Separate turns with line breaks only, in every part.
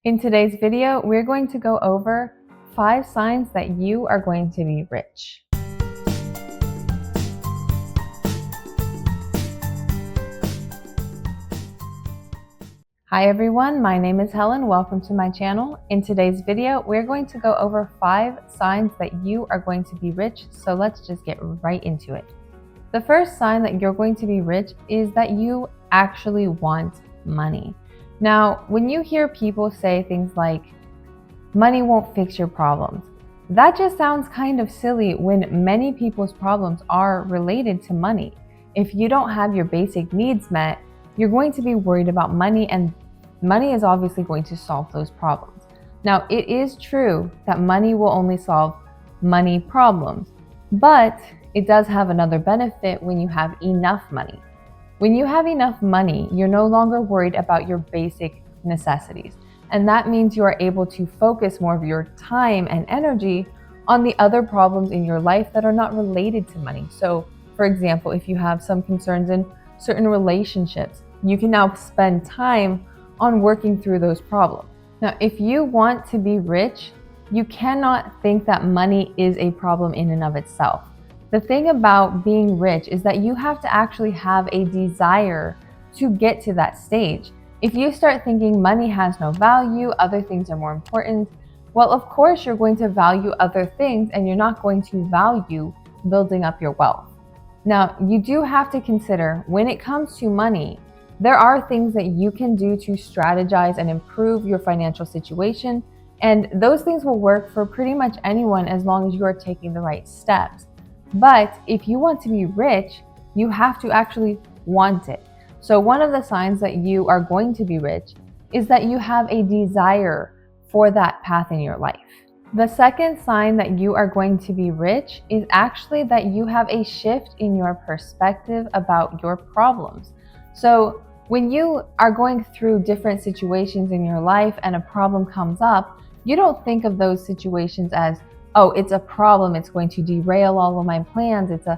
In today's video, we're going to go over 5 signs that you are going to be rich. Hi everyone, my name is Helen. Welcome to my channel. In today's video, we're going to go over 5 signs that you are going to be rich. So let's just get right into it. The first sign that you're going to be rich is that you actually want money. Now, when you hear people say things like, money won't fix your problems, that just sounds kind of silly when many people's problems are related to money. If you don't have your basic needs met, you're going to be worried about money, and money is obviously going to solve those problems. Now, it is true that money will only solve money problems, but it does have another benefit when you have enough money. When you have enough money, you're no longer worried about your basic necessities. And that means you are able to focus more of your time and energy on the other problems in your life that are not related to money. So, for example, if you have some concerns in certain relationships, you can now spend time on working through those problems. Now, if you want to be rich, you cannot think that money is a problem in and of itself. The thing about being rich is that you have to actually have a desire to get to that stage. If you start thinking money has no value, other things are more important, well, of course, you're going to value other things and you're not going to value building up your wealth. Now, you do have to consider when it comes to money, there are things that you can do to strategize and improve your financial situation. And those things will work for pretty much anyone as long as you are taking the right steps. But if you want to be rich, you have to actually want it. So one of the signs that you are going to be rich is that you have a desire for that path in your life. The second sign that you are going to be rich is actually that you have a shift in your perspective about your problems. So when you are going through different situations in your life and a problem comes up, you don't think of those situations as, oh, it's a problem, it's going to derail all of my plans, it's a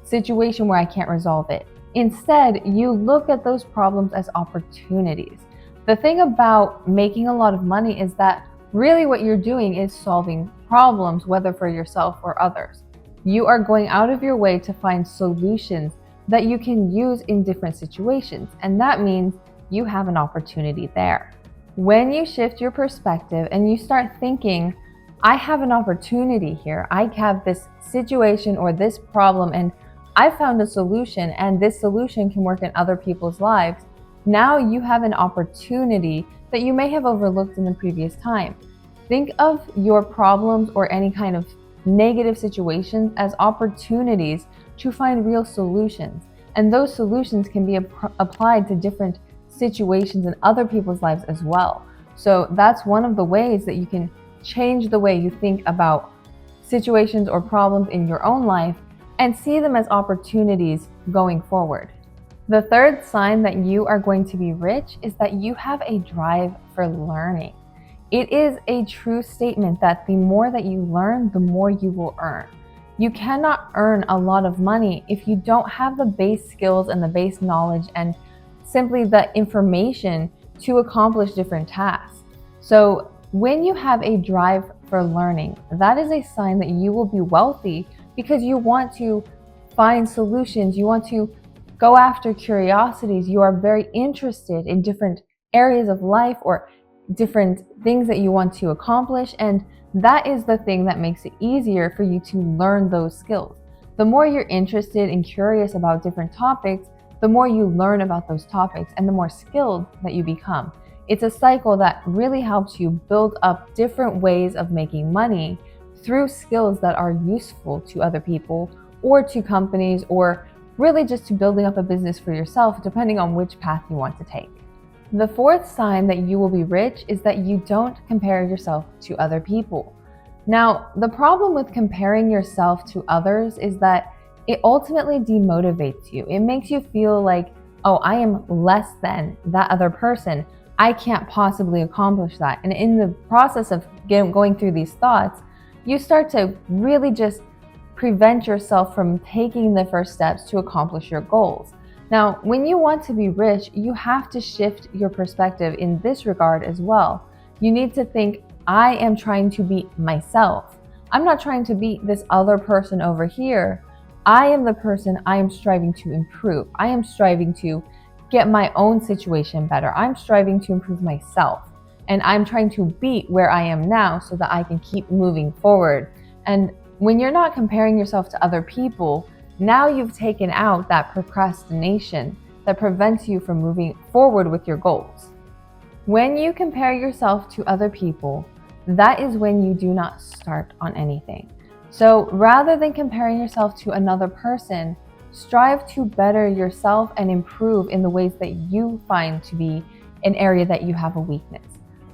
situation where I can't resolve it. Instead, you look at those problems as opportunities. The thing about making a lot of money is that really what you're doing is solving problems, whether for yourself or others. You are going out of your way to find solutions that you can use in different situations, and that means you have an opportunity there. When you shift your perspective and you start thinking, I have an opportunity here, I have this situation or this problem, and I found a solution, and this solution can work in other people's lives. Now you have an opportunity that you may have overlooked in the previous time. Think of your problems or any kind of negative situations as opportunities to find real solutions. And those solutions can be applied to different situations in other people's lives as well. So that's one of the ways that you can change the way you think about situations or problems in your own life and see them as opportunities going forward. The third sign that you are going to be rich is that you have a drive for learning. It is a true statement that the more that you learn, the more you will earn. You cannot earn a lot of money if you don't have the base skills and the base knowledge and simply the information to accomplish different tasks. So when you have a drive for learning, that is a sign that you will be wealthy because you want to find solutions, you want to go after curiosities, you are very interested in different areas of life or different things that you want to accomplish, and that is the thing that makes it easier for you to learn those skills. The more you're interested and curious about different topics, the more you learn about those topics and the more skilled that you become. It's a cycle that really helps you build up different ways of making money through skills that are useful to other people or to companies, or really just to building up a business for yourself, depending on which path you want to take. The fourth sign that you will be rich is that you don't compare yourself to other people. Now, the problem with comparing yourself to others is that it ultimately demotivates you. It makes you feel like, oh, I am less than that other person. I can't possibly accomplish that. And in the process of going through these thoughts, you start to really just prevent yourself from taking the first steps to accomplish your goals. Now, when you want to be rich, you have to shift your perspective in this regard as well. You need to think, I am trying to beat myself. I'm not trying to beat this other person over here. I am the person I am striving to improve. I am striving to get my own situation better. I'm striving to improve myself. And I'm trying to beat where I am now so that I can keep moving forward. And when you're not comparing yourself to other people, now you've taken out that procrastination that prevents you from moving forward with your goals. When you compare yourself to other people, that is when you do not start on anything. So rather than comparing yourself to another person, strive to better yourself and improve in the ways that you find to be an area that you have a weakness.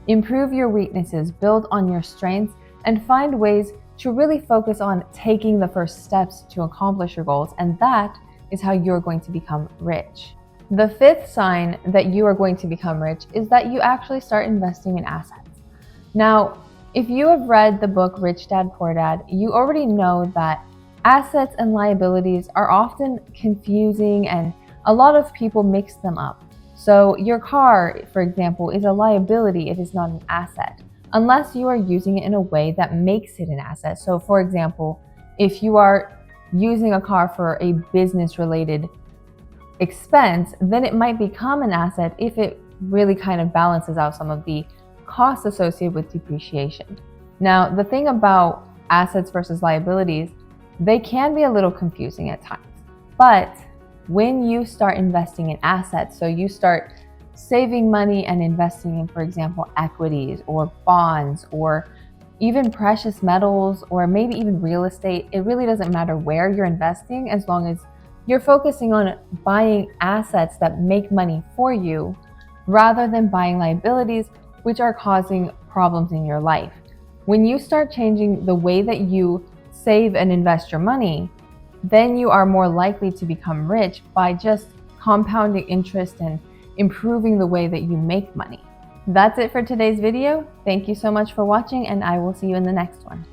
Improve your weaknesses, build on your strengths, and find ways to really focus on taking the first steps to accomplish your goals. And that is how you're going to become rich. The fifth sign that you are going to become rich is that you actually start investing in assets. Now, if you have read the book Rich Dad, Poor Dad, you already know that assets and liabilities are often confusing and a lot of people mix them up. So your car, for example, is a liability, it is not an asset, unless you are using it in a way that makes it an asset. So for example, if you are using a car for a business-related expense, then it might become an asset if it really kind of balances out some of the costs associated with depreciation. Now, the thing about assets versus liabilities, they can be a little confusing at times. But when you start investing in assets, so you start saving money and investing in, for example, equities or bonds or even precious metals or maybe even real estate, it really doesn't matter where you're investing as long as you're focusing on buying assets that make money for you rather than buying liabilities which are causing problems in your life. When you start changing the way that you save and invest your money, then you are more likely to become rich by just compounding interest and improving the way that you make money. That's it for today's video. Thank you so much for watching, and I will see you in the next one.